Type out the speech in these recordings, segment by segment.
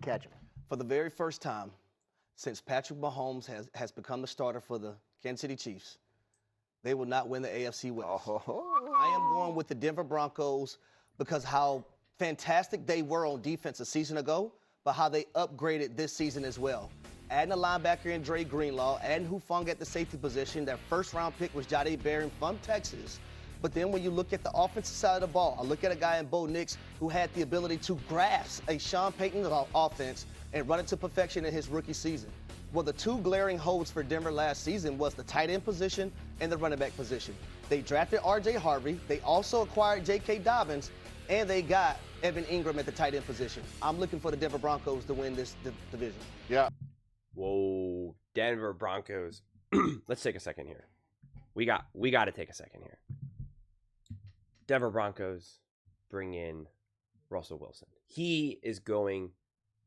catch him. For the very first time since Patrick Mahomes has become the starter for the Kansas City Chiefs, they will not win the AFC West. I am going with the Denver Broncos because how fantastic they were on defense a season ago, but how they upgraded this season as well. Adding a linebacker in Dre Greenlaw, adding Hufang at the safety position. Their first-round pick was Jahdae Barron from Texas. But then when you look at the offensive side of the ball, I look at a guy in Bo Nix who had the ability to grasp a Sean Payton offense and run it to perfection in his rookie season. Well, the two glaring holes for Denver last season was the tight end position and the running back position. They drafted R.J. Harvey. They also acquired J.K. Dobbins, and they got Evan Ingram at the tight end position. I'm looking for the Denver Broncos to win this division. Yeah. Whoa, Denver Broncos. Let's take a second here. We got to take a second here. Denver Broncos bring in Russell Wilson. He is going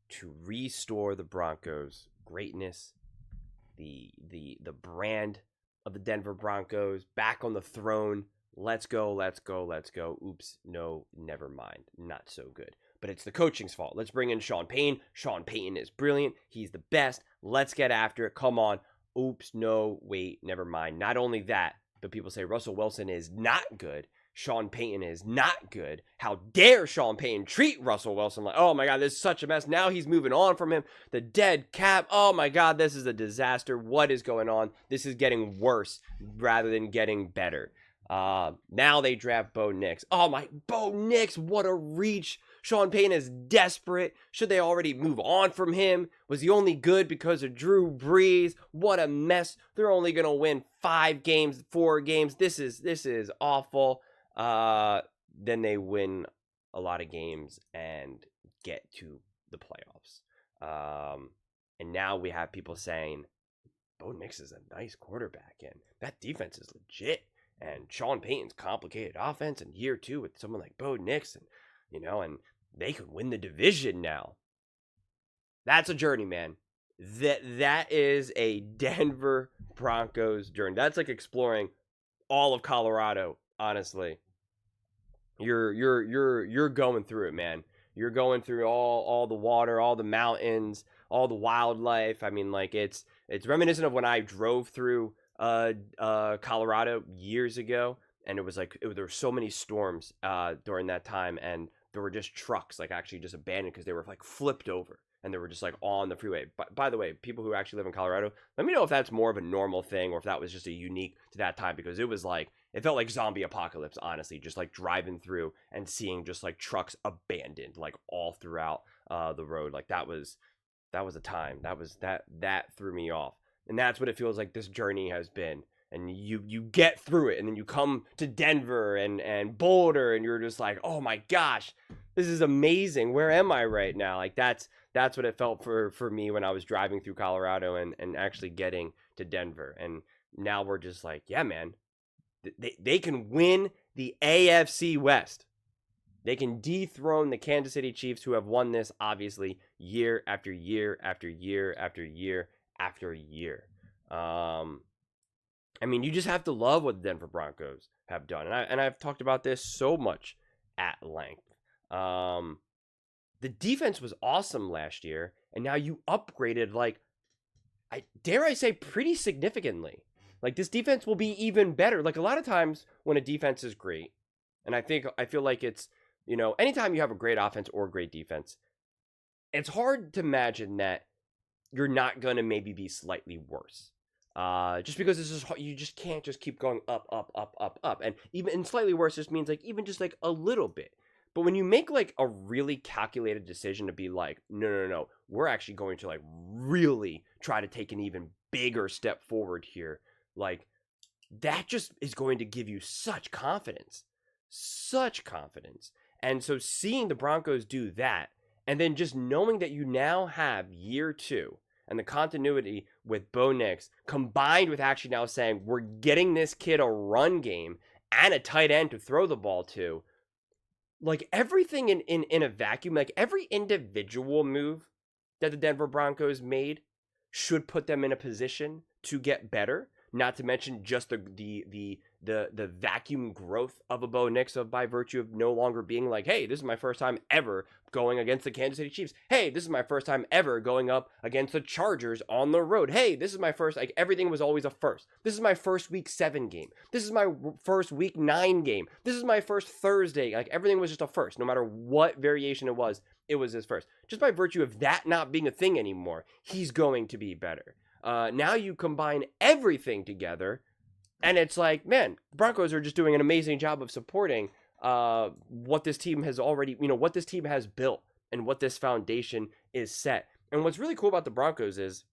to restore the Broncos' greatness, the brand of the Denver Broncos back on the throne. Let's go, let's go, let's go. Oops, no, never mind. Not so good. But it's the coaching's fault. Let's bring in Sean Payton. Sean Payton is brilliant. He's the best. Let's get after it. Come on. Oops, no, wait, never mind. Not only that, but people say Russell Wilson is not good. Sean Payton is not good. How dare Sean Payton treat Russell Wilson like, oh my God, this is such a mess. Now he's moving on from him. The dead cap. Oh my God, this is a disaster. What is going on? This is getting worse rather than getting better. Now they draft Bo Nix. Oh my, Bo Nix, what a reach. Sean Payton is desperate. Should they already move on from him? Was he only good because of Drew Brees? What a mess. They're only going to win 5 games, 4 games. This is awful. Then they win a lot of games and get to the playoffs. And now we have people saying, Bo Nix is a nice quarterback and that defense is legit. And Sean Payton's complicated offense in year 2 with someone like Bo Nix, and and they could win the division now. That's a journey, man. That is a Denver Broncos journey. That's like exploring all of Colorado, honestly. You're going through it, man. You're going through all the water, all the mountains, all the wildlife. I mean, like it's reminiscent of when I drove through Colorado years ago, and it was like there were so many storms during that time, and there were just trucks like actually just abandoned because they were like flipped over and they were just like on the freeway. But by the way, people who actually live in Colorado, let me know if that's more of a normal thing or if that was just a unique to that time, because it was like it felt like zombie apocalypse, honestly, just like driving through and seeing just like trucks abandoned like all throughout the road. Like that was a time that threw me off. And that's what it feels like this journey has been. And you get through it, and then you come to Denver and Boulder, and you're just like, oh my gosh, this is amazing. Where am I right now? Like that's what it felt for me when I was driving through Colorado and actually getting to Denver. And now we're just like, yeah, man, they can win the AFC West. They can dethrone the Kansas City Chiefs, who have won this obviously year after year after year after year after year. I mean, you just have to love what the Denver Broncos have done. And I've talked about this so much at length. The defense was awesome last year, and now you upgraded, like, dare I say, pretty significantly. Like, this defense will be even better. Like, a lot of times when a defense is great, and I feel like it's, anytime you have a great offense or great defense, it's hard to imagine that you're not going to maybe be slightly worse. Just because this is, you just can't just keep going up, up, up, up, up. And even slightly worse just means like even just like a little bit. But when you make like a really calculated decision to be like, no, we're actually going to like really try to take an even bigger step forward here. Like that just is going to give you such confidence. And so seeing the Broncos do that, and then just knowing that you now have year 2 and the continuity with Bo Nix, combined with actually now saying we're getting this kid a run game and a tight end to throw the ball to, like everything in a vacuum, like every individual move that the Denver Broncos made should put them in a position to get better. Not to mention just the the vacuum growth of a Bo Nix by virtue of no longer being like, hey, this is my first time ever going against the Kansas City Chiefs. Hey, this is my first time ever going up against the Chargers on the road. Hey, this is my first, like, everything was always a first. This is my first week 7 game. This is my first week 9 game. This is my first Thursday. Like, everything was just a first. No matter what variation it was his first. Just by virtue of that not being a thing anymore, he's going to be better. Now you combine everything together, and it's like, man, Broncos are just doing an amazing job of supporting what this team has already, what this team has built and what this foundation is set. And what's really cool about the Broncos is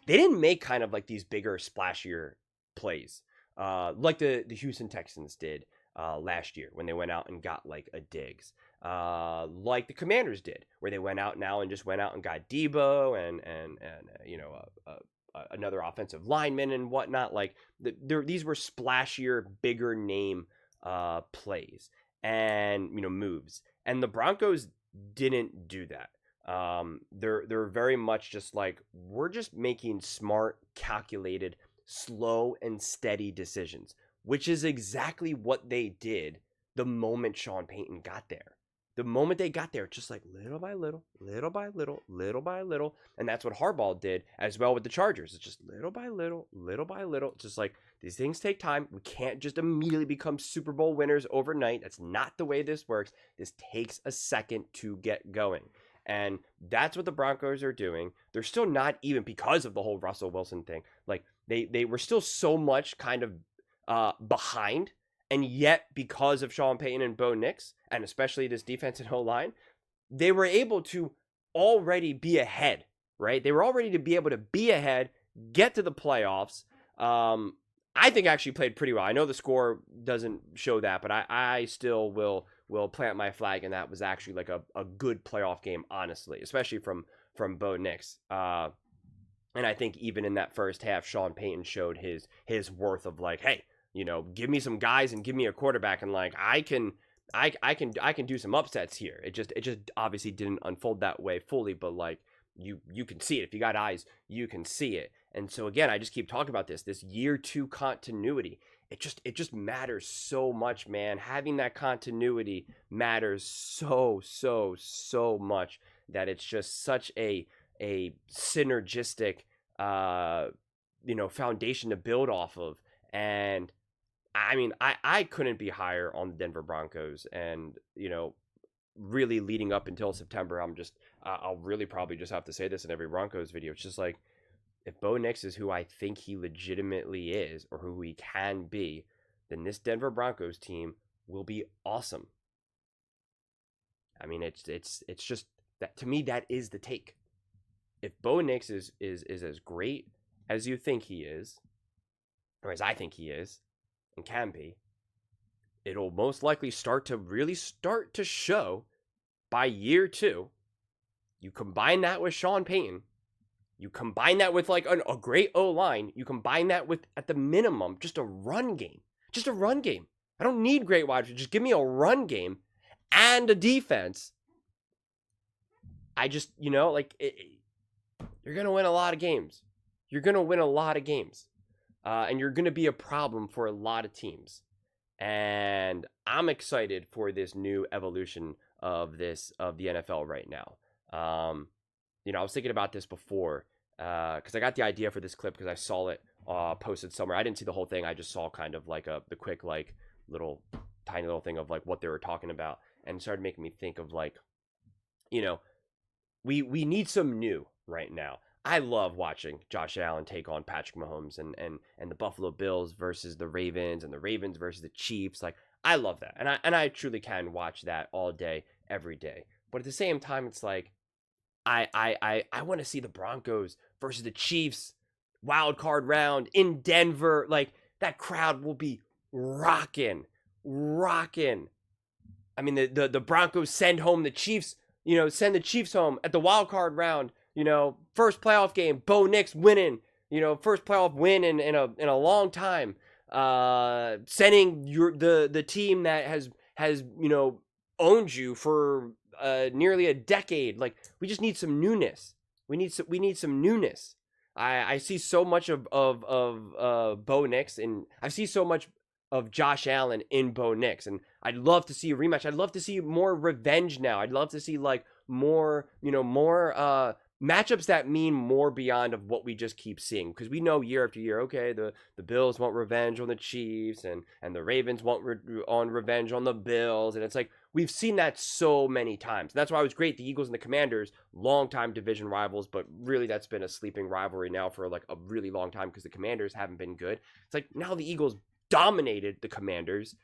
they didn't make kind of like these bigger, splashier plays like the Houston Texans did last year when they went out and got like a Diggs. Like the Commanders did, where they went out and got Debo and another offensive lineman and whatnot. Like these were splashier, bigger name plays and moves, and the Broncos didn't do that. They're very much just like, we're just making smart, calculated, slow and steady decisions, which is exactly what they did the moment Sean Payton got there. The moment they got there, just like little by little, little by little, little by little. And that's what Harbaugh did as well with the Chargers. It's just little by little, little by little. It's just like, these things take time. We can't just immediately become Super Bowl winners overnight. That's not the way this works. This takes a second to get going. And that's what the Broncos are doing. They're still not, even because of the whole Russell Wilson thing, like they were still so much kind of behind. And yet, because of Sean Payton and Bo Nix, and especially this defense and O-line, they were able to already be ahead, right? They were already to be able to be ahead, get to the playoffs. I think actually played pretty well. I know the score doesn't show that, but I still will plant my flag, and that was actually like a good playoff game, honestly, especially from Bo Nix. And I think even in that first half, Sean Payton showed his worth of like, hey, give me some guys and give me a quarterback, and like I can do some upsets here. It just obviously didn't unfold that way fully, but like you can see it. If you got eyes, you can see it. And so again, I just keep talking about this year 2 continuity. It just matters so much, man. Having that continuity matters so much, that it's just such a synergistic foundation to build off of. And I mean, I couldn't be higher on the Denver Broncos, and really leading up until September, I'll really probably just have to say this in every Broncos video. It's just like, if Bo Nix is who I think he legitimately is, or who he can be, then this Denver Broncos team will be awesome. I mean, it's just that, to me, that is the take. If Bo Nix is as great as you think he is, or as I think he is and can be, it'll most likely start to show by year 2. You combine that with Sean Payton, you combine that with like a great O-line, you combine that with, at the minimum, just a run game. I don't need great wide receivers. Just give me a run game and a defense. I just, you're going to win a lot of games. And you're going to be a problem for a lot of teams. And I'm excited for this new evolution of the NFL right now. I was thinking about this before, because I got the idea for this clip because I saw it posted somewhere. I didn't see the whole thing. I just saw kind of like the quick, like tiny little thing of like what they were talking about, and it started making me think of like, we need some new right now. I love watching Josh Allen take on Patrick Mahomes and the Buffalo Bills versus the Ravens, and the Ravens versus the Chiefs. Like, I love that. And I truly can watch that all day, every day. But at the same time, it's like, I want to see the Broncos versus the Chiefs wild card round in Denver. Like, that crowd will be rocking. I mean, the Broncos send home the Chiefs, send the Chiefs home at the wild card round. First playoff game, Bo Nix winning, first playoff win in a long time. Sending the team that has owned you for nearly a decade. Like, we just need some newness. We need some newness. I see so much of Bo Nix, and I see so much of Josh Allen in Bo Nix. And I'd love to see a rematch. I'd love to see more revenge now. I'd love to see like more, more matchups that mean more beyond of what we just keep seeing, because we know year after year, okay, the Bills want revenge on the Chiefs, and the Ravens want revenge on the Bills, and it's like we've seen that so many times. And that's why it was great. The Eagles and the Commanders, longtime division rivals, but really that's been a sleeping rivalry now for like a really long time because the Commanders haven't been good. It's like now the Eagles dominated the Commanders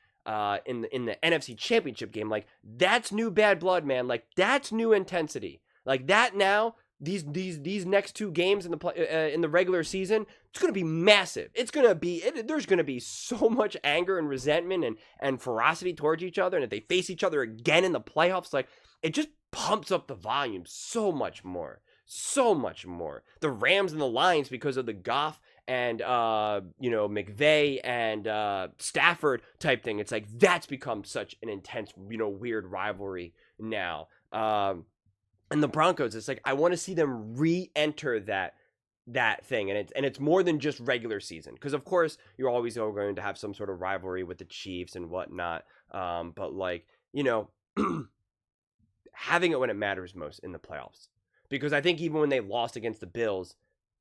in the NFC Championship game. Like that's new bad blood, man. Like that's new intensity. Like that now. These next two games in the regular season, it's gonna be massive. There's gonna be so much anger and resentment and ferocity towards each other, and if they face each other again in the playoffs, like it just pumps up the volume so much more. The Rams and the Lions, because of the Goff and McVay and Stafford type thing, it's like that's become such an intense weird rivalry now. And the Broncos, it's like I want to see them re-enter that thing, and it's more than just regular season, because of course you're always going to have some sort of rivalry with the Chiefs and whatnot, but like having it when it matters most in the playoffs, because I think even when they lost against the Bills,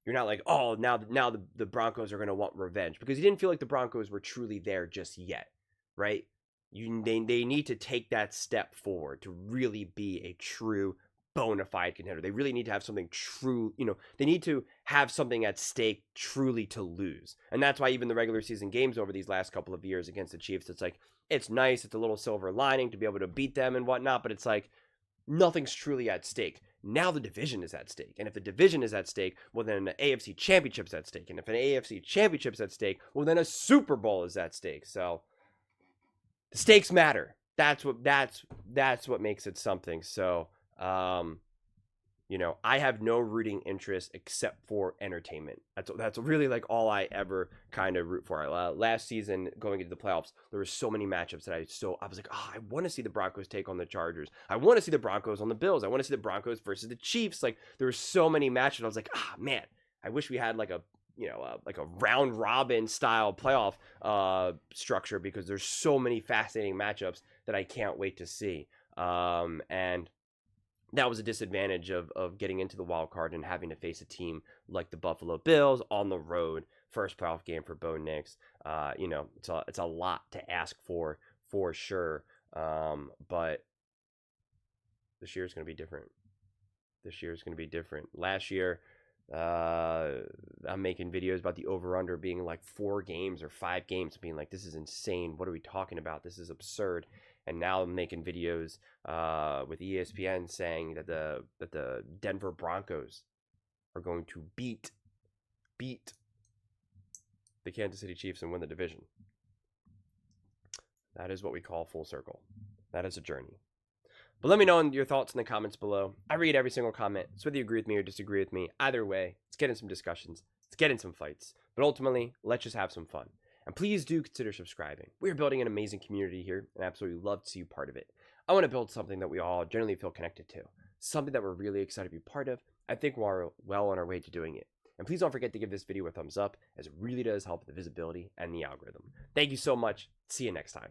you're not like, oh, now the Broncos are going to want revenge, because you didn't feel like the Broncos were truly there just yet, right? They need to take that step forward to really be a true bona fide contender. They really need to have something true, they need to have something at stake truly to lose. And that's why even the regular season games over these last couple of years against the Chiefs, it's like, it's nice, it's a little silver lining to be able to beat them and whatnot, but it's like nothing's truly at stake. Now the division is at stake. And if the division is at stake, well then the AFC Championship's at stake. And if an AFC Championship's at stake, well then a Super Bowl is at stake. So the stakes matter. That's what makes it something. So I have no rooting interest except for entertainment. That's really like all I ever kind of root for. Last season, going into the playoffs, there were so many matchups that I was like, I want to see the Broncos take on the Chargers. I want to see the Broncos on the Bills. I want to see the Broncos versus the Chiefs. Like there were so many matchups. I was like, man, I wish we had like a round robin style playoff structure, because there's so many fascinating matchups that I can't wait to see. And that was a disadvantage of getting into the wild card and having to face a team like the Buffalo Bills on the road. First playoff game for Bo Nix. It's a lot to ask for sure. But this year is going to be different. Last year, I'm making videos about the over-under being like 4 games or 5 games, being like, this is insane. What are we talking about? This is absurd. And now I'm making videos with ESPN saying that the Denver Broncos are going to beat the Kansas City Chiefs and win the division. That is what we call full circle. That is a journey. But let me know your thoughts in the comments below. I read every single comment. So whether you agree with me or disagree with me, either way, let's get in some discussions. Let's get in some fights. But ultimately, let's just have some fun. And please do consider subscribing. We are building an amazing community here, and I absolutely love to see you part of it. I want to build something that we all generally feel connected to, something that we're really excited to be part of. I think we're well on our way to doing it. And please don't forget to give this video a thumbs up, as it really does help the visibility and the algorithm. Thank you so much. See you next time.